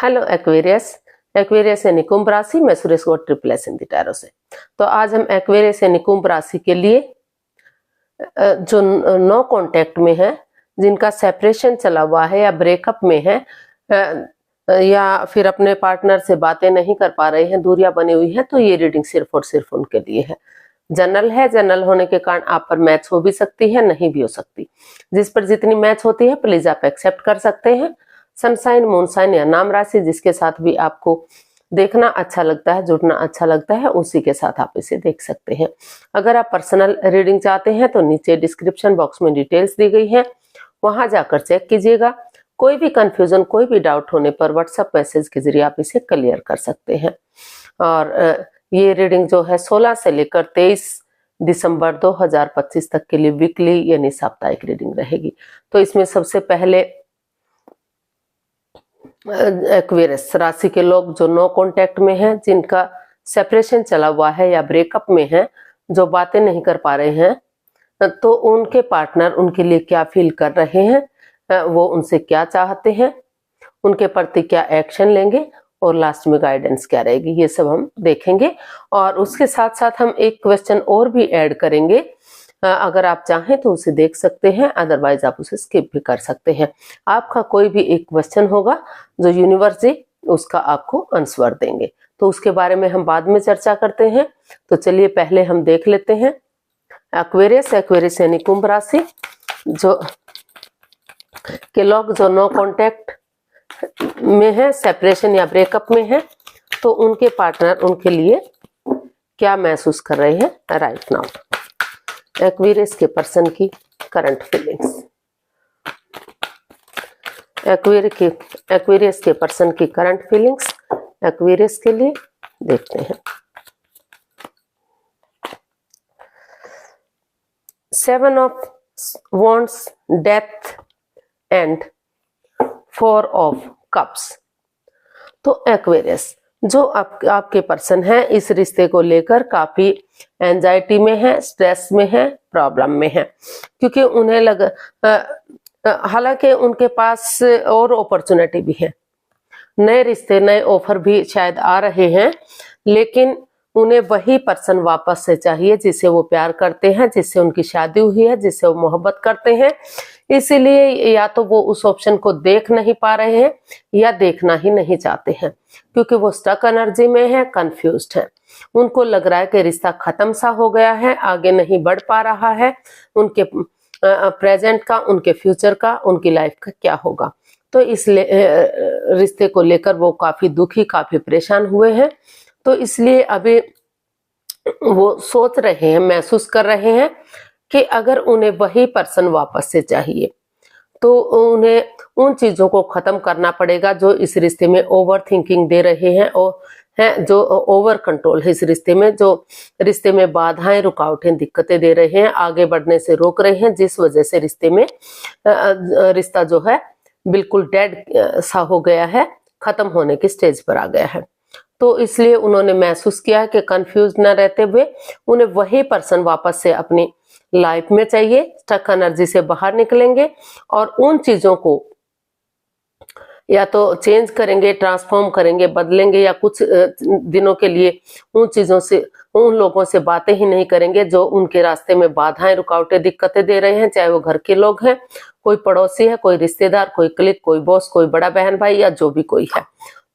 Hello Aquarius. Aquarius यानी कुंभ राशि। मैं Suresh Gaur triple S Hindi tarot से। तो आज हम एक्वेरियस यानी कुंभ राशि के लिए जो नो कांटेक्ट में है, जिनका सेपरेशन चला हुआ है या ब्रेकअप में है, या फिर अपने पार्टनर से बातें नहीं कर पा रहे हैं, दूरियां बनी हुई है, तो ये रीडिंग सिर्फ और सिर्फ उनके लिए है। जनरल है, जनरल होने के कारण आप पर मैच हो भी सकती है, नहीं भी हो सकती। जिस पर जितनी मैच होती है प्लीज आप एक्सेप्ट कर सकते हैं। सनसाइन, मूनसाइन या नाम राशि जिसके साथ भी आपको देखना अच्छा लगता है, जुड़ना अच्छा लगता है, उसी के साथ आप इसे देख सकते हैं। अगर आप पर्सनल रीडिंग चाहते हैं तो नीचे डिस्क्रिप्शन बॉक्स में डिटेल्स दी गई है, वहां जाकर चेक कीजिएगा। कोई भी कंफ्यूजन, कोई भी डाउट होने पर व्हाट्सएप मैसेज के जरिए आप इसे क्लियर कर सकते हैं। और ये रीडिंग जो है 16 से लेकर 23 दिसंबर 2025 तक के लिए वीकली यानी साप्ताहिक रीडिंग रहेगी। तो इसमें सबसे पहले एक्वेरियस राशि के लोग जो नो कांटेक्ट में हैं, जिनका सेपरेशन चला हुआ है या ब्रेकअप में है, जो बातें नहीं कर पा रहे हैं, तो उनके पार्टनर उनके लिए क्या फील कर रहे हैं, वो उनसे क्या चाहते हैं, उनके प्रति क्या एक्शन लेंगे और लास्ट में गाइडेंस क्या रहेगी, ये सब हम देखेंगे। और उसके साथ साथ हम एक क्वेश्चन और भी ऐड करेंगे। अगर आप चाहें तो उसे देख सकते हैं, अदरवाइज आप उसे स्किप भी कर सकते हैं। आपका कोई भी एक क्वेश्चन होगा जो यूनिवर्स जी उसका आपको आंसर देंगे, तो उसके बारे में हम बाद में चर्चा करते हैं। तो चलिए पहले हम देख लेते हैं एक्वेरियस। एक्वेरियस यानी कुंभ राशि जो के लोग जो नो कांटेक्ट में है, सेपरेशन या ब्रेकअप में है, तो उनके पार्टनर उनके लिए क्या महसूस कर रहे हैं राइट नाउ। एक्वेरियस के पर्सन की करंट फीलिंग्स। एक्वेरियस के पर्सन की करंट फीलिंग्स एक्वेरियस के लिए देखते हैं। 7 of wands, death and 4 of cups. तो एक्वेरियस जो आपके पर्सन है, इस रिश्ते को लेकर काफी एंजाइटी में है, स्ट्रेस में है, प्रॉब्लम में है, क्योंकि उन्हें हालांकि उनके पास और अपॉर्चुनिटी भी है, नए रिश्ते, नए ऑफर भी शायद आ रहे हैं, लेकिन उन्हें वही पर्सन वापस से चाहिए जिससे वो प्यार करते हैं, जिससे उनकी शादी हुई है, जिससे वो मोहब्बत करते हैं। इसीलिए या तो वो उस ऑप्शन को देख नहीं पा रहे हैं या देखना ही नहीं चाहते हैं, क्योंकि वो स्टक एनर्जी में है, कंफ्यूज्ड है। उनको लग रहा है कि रिश्ता खत्म सा हो गया है, आगे नहीं बढ़ पा रहा है, उनके प्रेजेंट का, उनके फ्यूचर का, उनकी लाइफ का क्या होगा। तो इसलिए रिश्ते को लेकर वो काफी दुखी, काफी परेशान हुए हैं। तो इसलिए अभी वो सोच रहे हैं, महसूस कर रहे हैं कि अगर उन्हें वही पर्सन वापस से चाहिए तो उन्हें उन चीजों को खत्म करना पड़ेगा जो इस रिश्ते में ओवर थिंकिंग दे रहे हैं, और हैं जो ओवर कंट्रोल है इस रिश्ते में, जो रिश्ते में बाधाएं, रुकावटें, दिक्कतें दे रहे हैं, आगे बढ़ने से रोक रहे हैं, जिस वजह से रिश्ते में रिश्ता जो है बिल्कुल डेड सा हो गया है, खत्म होने की स्टेज पर आ गया है। तो इसलिए उन्होंने महसूस किया कि कंफ्यूज न रहते हुए उन्हें वही पर्सन वापस से अपनी लाइफ में चाहिए। स्टक एनर्जी से बाहर निकलेंगे और उन चीजों को या तो चेंज करेंगे, ट्रांसफॉर्म करेंगे, बदलेंगे, या कुछ दिनों के लिए उन चीजों से, उन लोगों से बातें ही नहीं करेंगे जो उनके रास्ते में बाधाएं, रुकावटें, दिक्कतें दे रहे हैं, चाहे वो घर के लोग हैं, कोई पड़ोसी है, कोई रिश्तेदार, कोई क्लिक, कोई बॉस, कोई बड़ा बहन भाई, या जो भी कोई है।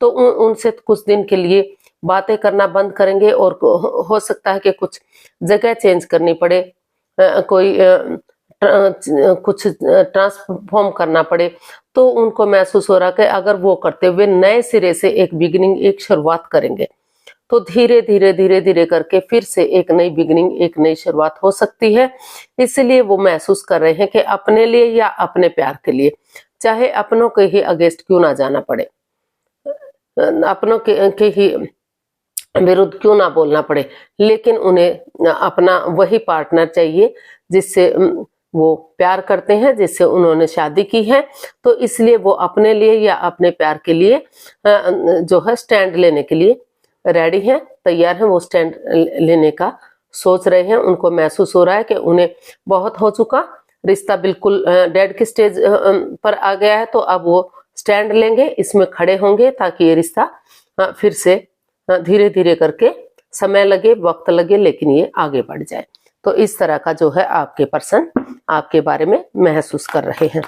तो उनसे कुछ दिन के लिए बातें करना बंद करेंगे, और हो सकता है कि कुछ जगह चेंज करनी पड़े, कोई कुछ ट्रांसफॉर्म करना पड़े। तो उनको महसूस हो रहा कि अगर वो करते हुए नए सिरे से एक बिगिनिंग, एक शुरुआत करेंगे, तो धीरे धीरे धीरे धीरे करके फिर से एक नई बिगिनिंग, एक नई शुरुआत हो सकती है। इसलिए वो महसूस कर रहे हैं कि अपने लिए या अपने प्यार के लिए, चाहे अपनों के ही अगेंस्ट क्यों ना जाना पड़े, अपनों के ही विरुद्ध क्यों ना बोलना पड़े, लेकिन उन्हें अपना वही पार्टनर चाहिए जिससे वो प्यार करते हैं, जिससे उन्होंने शादी की है। तो इसलिए वो अपने लिए या अपने प्यार के लिए जो है स्टैंड लेने के लिए रेडी हैं, तैयार हैं। वो स्टैंड लेने का सोच रहे हैं। उनको महसूस हो रहा है कि उन्हें बहुत हो चुका, रिश्ता बिल्कुल डेड की स्टेज पर आ गया है, तो अब वो स्टैंड लेंगे, इसमें खड़े होंगे ताकि ये रिश्ता फिर से धीरे धीरे करके समय लगे, वक्त लगे, लेकिन ये आगे बढ़ जाए। तो इस तरह का जो है आपके पर्सन आपके बारे में महसूस कर रहे हैं।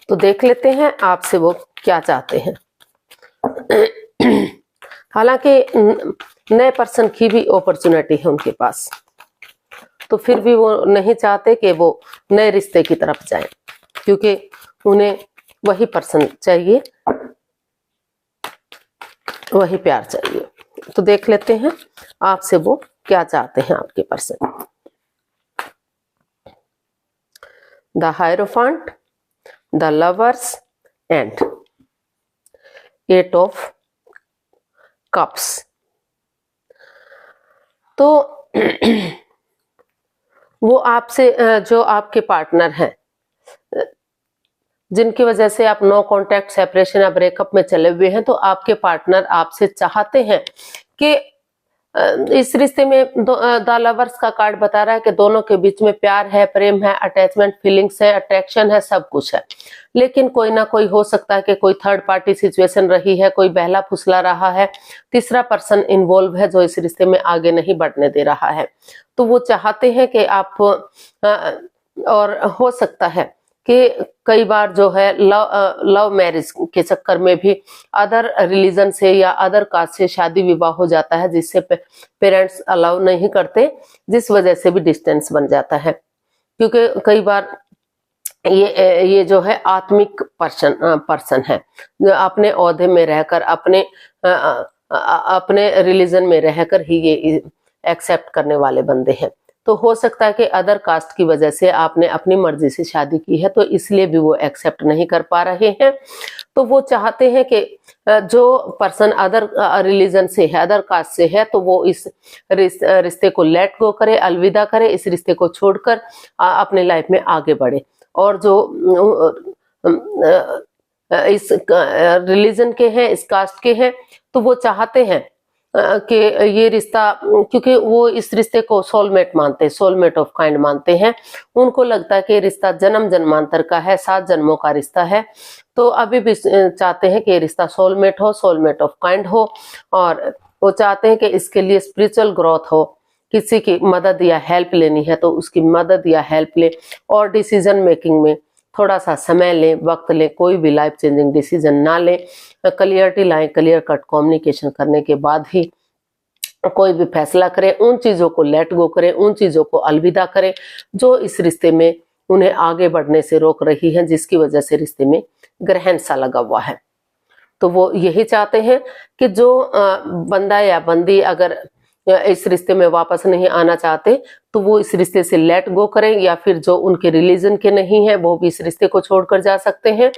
तो देख लेते हैं आपसे वो क्या चाहते हैं। हालांकि नए पर्सन की भी अपॉर्चुनिटी है उनके पास, तो फिर भी वो नहीं चाहते कि वो नए रिश्ते की तरफ जाएं, क्योंकि उन्हें वही पर्सन चाहिए, वही प्यार चाहिए। तो देख लेते हैं आपसे वो क्या चाहते हैं आपके person. The hierophant, the lovers and 8 of cups. तो वो आपसे जो आपके पार्टनर हैं, जिनकी वजह से आप नो कांटेक्ट, सेपरेशन या ब्रेकअप में चले हुए हैं, तो आपके पार्टनर आपसे चाहते हैं कि इस रिश्ते में द लवर्स का कार्ड बता रहा है कि दोनों के बीच में प्यार है, प्रेम है, अटैचमेंट, फीलिंग्स है, अट्रैक्शन है, सब कुछ है। लेकिन कोई ना कोई हो सकता है कि कोई थर्ड पार्टी सिचुएशन रही है, कोई बहला फुसला रहा है, तीसरा पर्सन इन्वॉल्व है जो इस रिश्ते में आगे नहीं बढ़ने दे रहा है। तो वो चाहते हैं कि आप और हो सकता है कि कई बार जो है लव मैरिज के चक्कर में भी अदर रिलीजन से या अदर कास्ट से शादी विवाह हो जाता है, जिससे पेरेंट्स अलाउ नहीं करते, जिस वजह से भी डिस्टेंस बन जाता है। क्योंकि कई बार ये जो है आत्मिक पर्सन है, जो अपने ओहदे में रहकर, अपने रिलीजन में रहकर ही ये एक्सेप्ट करने वाले बंदे हैं। तो हो सकता है कि अदर कास्ट की वजह से आपने अपनी मर्जी से शादी की है, तो इसलिए भी वो एक्सेप्ट नहीं कर पा रहे हैं। तो वो चाहते हैं कि जो पर्सन अदर रिलीजन से है, अदर कास्ट से है, तो वो इस रिश्ते को लेट गो करे, अलविदा करे, इस रिश्ते को छोड़कर अपने लाइफ में आगे बढ़े। और जो इस रिलीजन के हैं, इस कास्ट के हैं, तो वो चाहते हैं कि ये रिश्ता, क्योंकि वो इस रिश्ते को सोलमेट मानते हैं, सोलमेट ऑफ काइंड मानते हैं। उनको लगता है कि ये रिश्ता जन्म जन्मांतर का है, 7 जन्मों का रिश्ता है। तो अभी भी चाहते हैं कि ये रिश्ता सोलमेट हो, सोलमेट ऑफ काइंड हो, और वो चाहते हैं कि इसके लिए स्पिरिचुअल ग्रोथ हो। किसी की मदद या हेल्प लेनी है तो उसकी मदद या हेल्प ले, और डिसीजन मेकिंग में थोड़ा सा समय लें, वक्त लें, कोई भी लाइफ चेंजिंग डिसीजन ना लें, क्लियरिटी लाएं, क्लियर कट कम्युनिकेशन करने के बाद ही कोई भी फैसला करें। उन चीजों को लेट गो करें, उन चीजों को अलविदा करें जो इस रिश्ते में उन्हें आगे बढ़ने से रोक रही है, जिसकी वजह से रिश्ते में ग्रहण सा लगा हुआ है। तो वो यही चाहते हैं कि जो बंदा या बंदी अगर इस रिश्ते में वापस नहीं आना चाहते, तो वो इस रिश्ते से लेट गो करें, या फिर जो उनके रिलीजन के नहीं है वो भी इस रिश्ते को छोड़कर जा सकते हैं।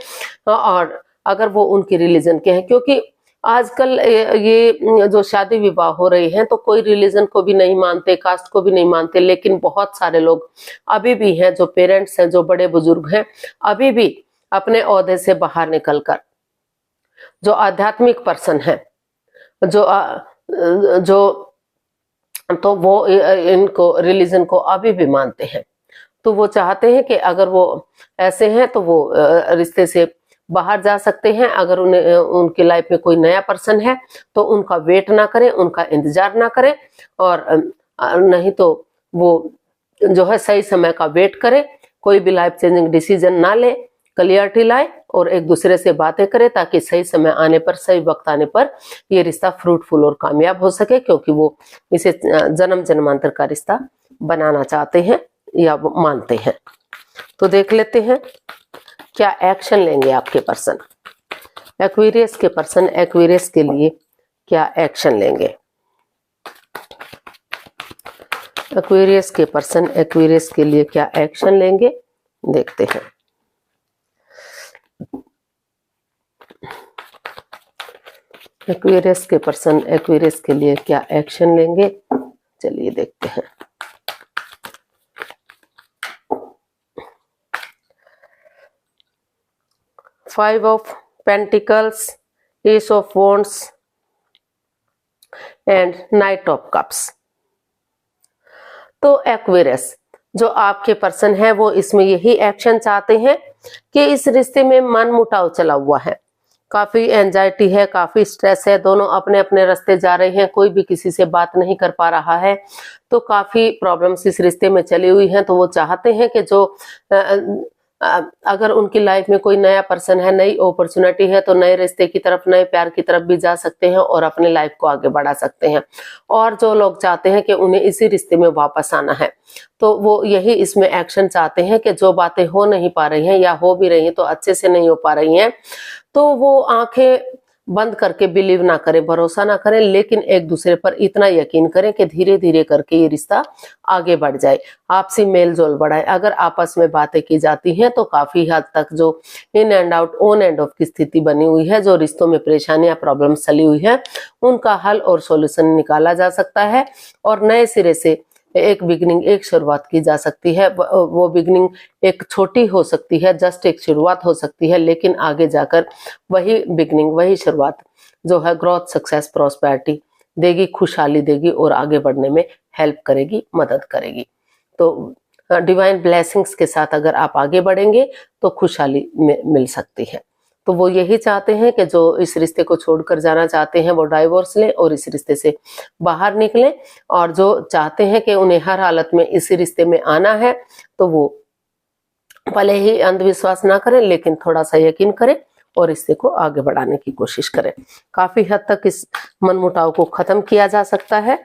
और अगर वो उनके रिलीजन के हैं, क्योंकि आजकल ये जो शादी विवाह हो रही हैं, तो कोई रिलीजन को भी नहीं मानते, कास्ट को भी नहीं मानते, लेकिन बहुत सारे लोग अभी भी हैं, जो पेरेंट्स हैं, जो बड़े बुजुर्ग हैं, अभी भी अपने ओहदे से बाहर निकलकर, जो आध्यात्मिक पर्सन है, जो तो वो इनको रिलीजन को अभी भी मानते हैं। तो वो चाहते हैं कि अगर वो ऐसे हैं तो वो रिश्ते से बाहर जा सकते हैं। अगर उनकी लाइफ में कोई नया पर्सन है तो उनका वेट ना करें, उनका इंतजार ना करें, और नहीं तो वो जो है सही समय का वेट करें, कोई भी लाइफ चेंजिंग डिसीजन ना ले, क्लियरिटी लाए और एक दूसरे से बातें करें, ताकि सही समय आने पर, सही वक्त आने पर ये रिश्ता फ्रूटफुल और कामयाब हो सके, क्योंकि वो इसे जन्म जन्मांतर का रिश्ता बनाना चाहते हैं या वो मानते हैं। तो देख लेते हैं क्या एक्शन लेंगे आपके पर्सन, एक्वेरियस के पर्सन एक्वेरियस के लिए क्या एक्शन लेंगे। एक्वेरियस के पर्सन एक्वेरियस के लिए क्या एक्शन लेंगे, देखते हैं। एक्वेरियस के पर्सन एक्वेरियस के लिए क्या एक्शन लेंगे, चलिए देखते हैं। Five of pentacles, S of wands and night of cups. तो एक्वेरियस जो आपके पर्सन है वो इसमें यही एक्शन चाहते हैं कि इस रिश्ते में मन मुटाव चला हुआ है, काफी एंजाइटी है, काफी स्ट्रेस है, दोनों अपने अपने रास्ते जा रहे हैं, कोई भी किसी से बात नहीं कर पा रहा है, तो काफी प्रॉब्लम्स इस रिश्ते में चली हुई हैं। तो वो चाहते हैं कि जो अगर उनकी लाइफ में कोई नया पर्सन है, नई अपॉर्चुनिटी है, तो नए रिश्ते की तरफ, नए प्यार की तरफ भी जा सकते हैं और अपने लाइफ को आगे बढ़ा सकते हैं। और जो लोग चाहते हैं कि उन्हें इसी रिश्ते में वापस आना है, तो वो यही इसमें एक्शन चाहते हैं कि जो बातें हो नहीं पा रही हैं या हो भी रही हैं तो अच्छे से नहीं हो पा रही हैं, तो वो आंखें बंद करके बिलीव ना करें, भरोसा ना करें, लेकिन एक दूसरे पर इतना यकीन करें कि धीरे धीरे करके ये रिश्ता आगे बढ़ जाए, आपसी मेल जोल बढ़ाए। अगर आपस में बातें की जाती हैं तो काफी हद तक जो in and out, on end of की स्थिति बनी हुई है, जो रिश्तों में परेशानियां, प्रॉब्लम्स चली हुई है, उनका हल और सॉल्यूशन निकाला जा सकता है और नए सिरे से एक बिगनिंग, एक शुरुआत की जा सकती है। वो बिगनिंग एक छोटी हो सकती है, जस्ट एक शुरुआत हो सकती है, लेकिन आगे जाकर वही बिगनिंग, वही शुरुआत जो है ग्रोथ, सक्सेस, प्रॉस्पेरिटी देगी, खुशहाली देगी और आगे बढ़ने में हेल्प करेगी, मदद करेगी। तो डिवाइन ब्लेसिंग्स के साथ अगर आप आगे बढ़ेंगे तो खुशहाली मिल सकती है। तो वो यही चाहते हैं कि जो इस रिश्ते को छोड़कर जाना चाहते हैं वो डाइवोर्स लें और इस रिश्ते से बाहर निकलें, और जो चाहते हैं कि उन्हें हर हालत में इस रिश्ते में आना है तो वो भले ही अंधविश्वास ना करें, लेकिन थोड़ा सा यकीन करें और रिश्ते को आगे बढ़ाने की कोशिश करें। काफी हद तक इस मनमुटाव को खत्म किया जा सकता है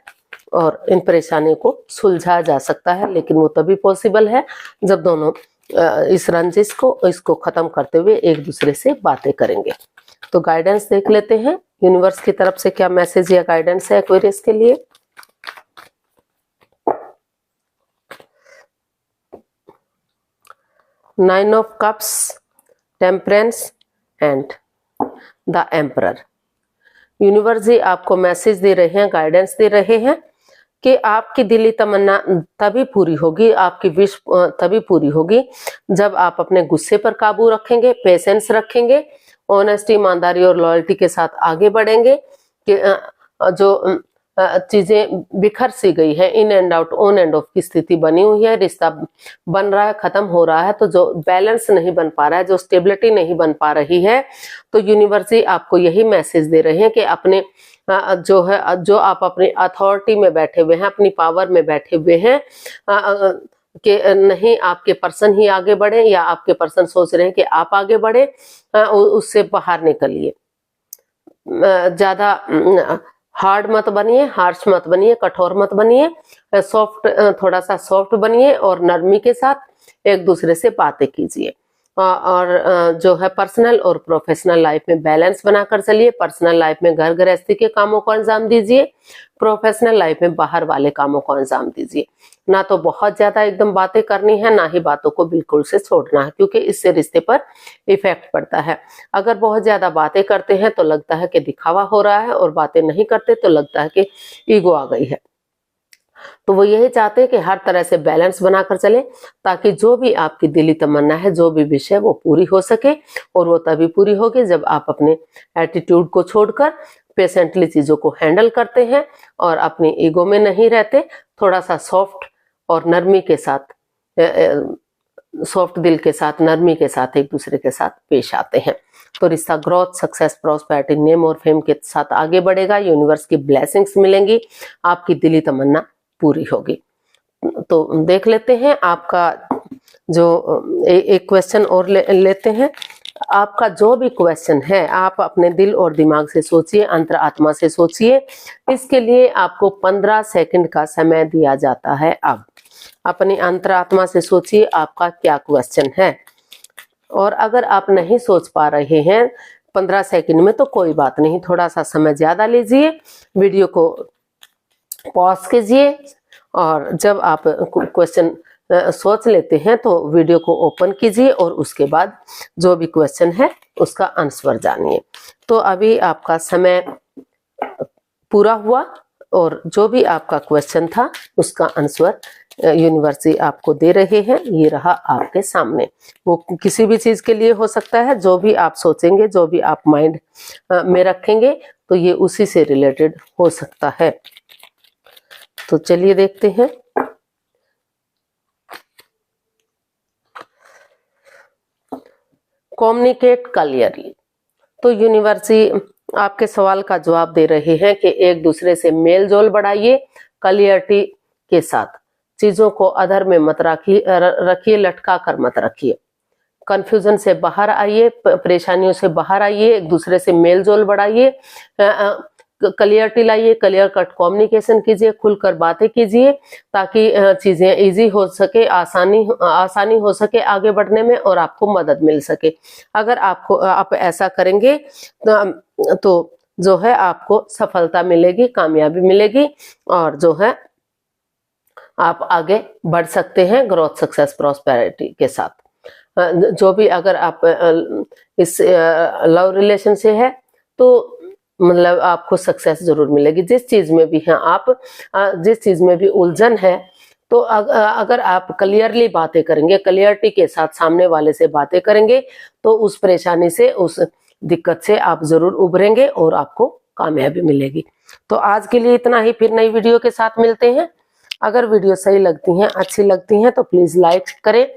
और इन परेशानियों को सुलझाया जा सकता है, लेकिन वो तभी पॉसिबल है जब दोनों इस रंजिश को, इसको खत्म करते हुए एक दूसरे से बातें करेंगे। तो गाइडेंस देख लेते हैं, यूनिवर्स की तरफ से क्या मैसेज या गाइडेंस है एक्वेरियस के लिए। Nine of cups, temperance and the emperor. Universe ji आपको मैसेज दे रहे हैं, गाइडेंस दे रहे हैं कि आपकी दिली तमन्ना तभी पूरी होगी, आपकी विश तभी पूरी होगी जब आप अपने गुस्से पर काबू रखेंगे, पेशेंस रखेंगे, ऑनेस्टी, ईमानदारी और लॉयल्टी के साथ आगे बढ़ेंगे कि जो चीजें बिखर सी गई है, in and out, on end of की स्थिति बनी हुई है, रिश्ता बन रहा है, खत्म हो रहा है, तो जो बैलेंस नहीं बन पा रहा है, जो स्टेबिलिटी नहीं बन पा रही है, तो यूनिवर्स आपको यही मैसेज दे रहे हैं कि अपने जो है, जो आप अपनी अथॉरिटी में बैठे हुए हैं, अपनी पावर में बैठे हुए हैं, कि नहीं आपके पर्सन ही आगे बढ़े या आपके पर्सन सोच रहे हैं कि आप आगे बढ़े, उससे बाहर निकलिए। ज्यादा हार्ड मत बनिए, हार्श मत बनिए, कठोर मत बनिए, सॉफ्ट, थोड़ा सा सॉफ्ट बनिए और नरमी के साथ एक दूसरे से बातें कीजिए। और जो है पर्सनल और प्रोफेशनल लाइफ में बैलेंस बनाकर चलिए। पर्सनल लाइफ में घर गृहस्थी के कामों को अंजाम दीजिए, प्रोफेशनल लाइफ में बाहर वाले कामों को अंजाम दीजिए। ना तो बहुत ज्यादा एकदम बातें करनी है, ना ही बातों को बिल्कुल से छोड़ना है, क्योंकि इससे रिश्ते पर इफेक्ट पड़ता है। अगर बहुत ज्यादा बातें करते हैं तो लगता है कि दिखावा हो रहा है, और बातें नहीं करते तो लगता है कि ईगो आ गई है। तो वो यही चाहते हैं कि हर तरह से बैलेंस बनाकर चले, ताकि जो भी आपकी दिली तमन्ना है, जो भी विश है, वो पूरी हो सके। और वो तभी पूरी होगी जब आप अपने एटीट्यूड को छोड़कर पेशेंटली चीजों को हैंडल करते हैं और अपनी ईगो में नहीं रहते, थोड़ा सा सॉफ्ट और नरमी के साथ, सॉफ्ट दिल के साथ, नरमी के साथ एक दूसरे के साथ पेश आते हैं। तो रिश्ता ग्रोथ, सक्सेस, प्रॉस्पेरिटी, नेम और फेम के साथ आगे बढ़ेगा। यूनिवर्स की ब्लेसिंग्स मिलेंगी, आपकी दिली तमन्ना पूरी होगी। तो देख लेते हैं आपका जो एक क्वेश्चन और लेते हैं। आपका जो भी क्वेश्चन है आप अपने दिल और दिमाग से सोचिए, अंतर आत्मा से सोचिए। इसके लिए आपको 15 सेकंड का समय दिया जाता है। अब अपनी अंतरात्मा से सोचिए आपका क्या क्वेश्चन है, और अगर आप नहीं सोच पा रहे हैं 15 सेकंड में तो कोई बात नहीं, थोड़ा सा समय ज्यादा लीजिए, वीडियो को पॉज कीजिए, और जब आप क्वेश्चन सोच लेते हैं तो वीडियो को ओपन कीजिए और उसके बाद जो भी क्वेश्चन है उसका आंसर जानिए। तो अभी आपका समय पूरा हुआ और जो भी आपका क्वेश्चन था उसका आंसर यूनिवर्स आपको दे रहे हैं। ये रहा आपके सामने। वो किसी भी चीज के लिए हो सकता है, जो भी आप सोचेंगे, जो भी आप माइंड में रखेंगे, तो ये उसी से रिलेटेड हो सकता है। तो चलिए देखते हैं। Communicate clearly. तो यूनिवर्सिटी आपके सवाल का जवाब दे रहे हैं कि एक दूसरे से मेल जोल बढ़ाइए क्लियरिटी के साथ, चीजों को अधर में मत रखिए, लटका कर मत रखिए। कंफ्यूजन से बाहर आइए, परेशानियों से बाहर आइए, एक दूसरे से मेल जोल बढ़ाइए, क्लियरिटी लाइए, क्लियर कट कम्युनिकेशन कीजिए, खुलकर बातें कीजिए ताकि चीजें इजी हो सके, आसानी हो सके आगे बढ़ने में और आपको मदद मिल सके। अगर आप ऐसा करेंगे तो जो है आपको सफलता मिलेगी, कामयाबी मिलेगी और जो है आप आगे बढ़ सकते हैं ग्रोथ, सक्सेस, प्रॉस्पेरिटी के साथ। जो भी अगर आप इस लव रिलेशन से है तो मतलब आपको सक्सेस जरूर मिलेगी। जिस चीज में भी हैं आप, जिस चीज में भी उलझन है, तो अगर आप क्लियरली बातें करेंगे, क्लियरिटी के साथ सामने वाले से बातें करेंगे तो उस परेशानी से, उस दिक्कत से आप जरूर उभरेंगे और आपको कामयाबी मिलेगी। तो आज के लिए इतना ही, फिर नई वीडियो के साथ मिलते हैं। अगर वीडियो सही लगती हैं, अच्छी लगती हैं तो प्लीज लाइक करें,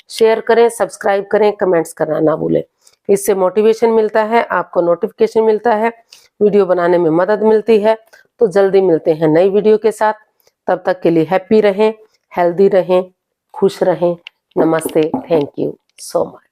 शेयर करें, सब्सक्राइब करें, कमेंट्स करना ना भूलें। इससे मोटिवेशन मिलता है, आपको नोटिफिकेशन मिलता है, वीडियो बनाने में मदद मिलती है। तो जल्दी मिलते हैं नई वीडियो के साथ। तब तक के लिए हैप्पी रहें, हेल्दी रहें, खुश रहें। नमस्ते, थैंक यू सो मच।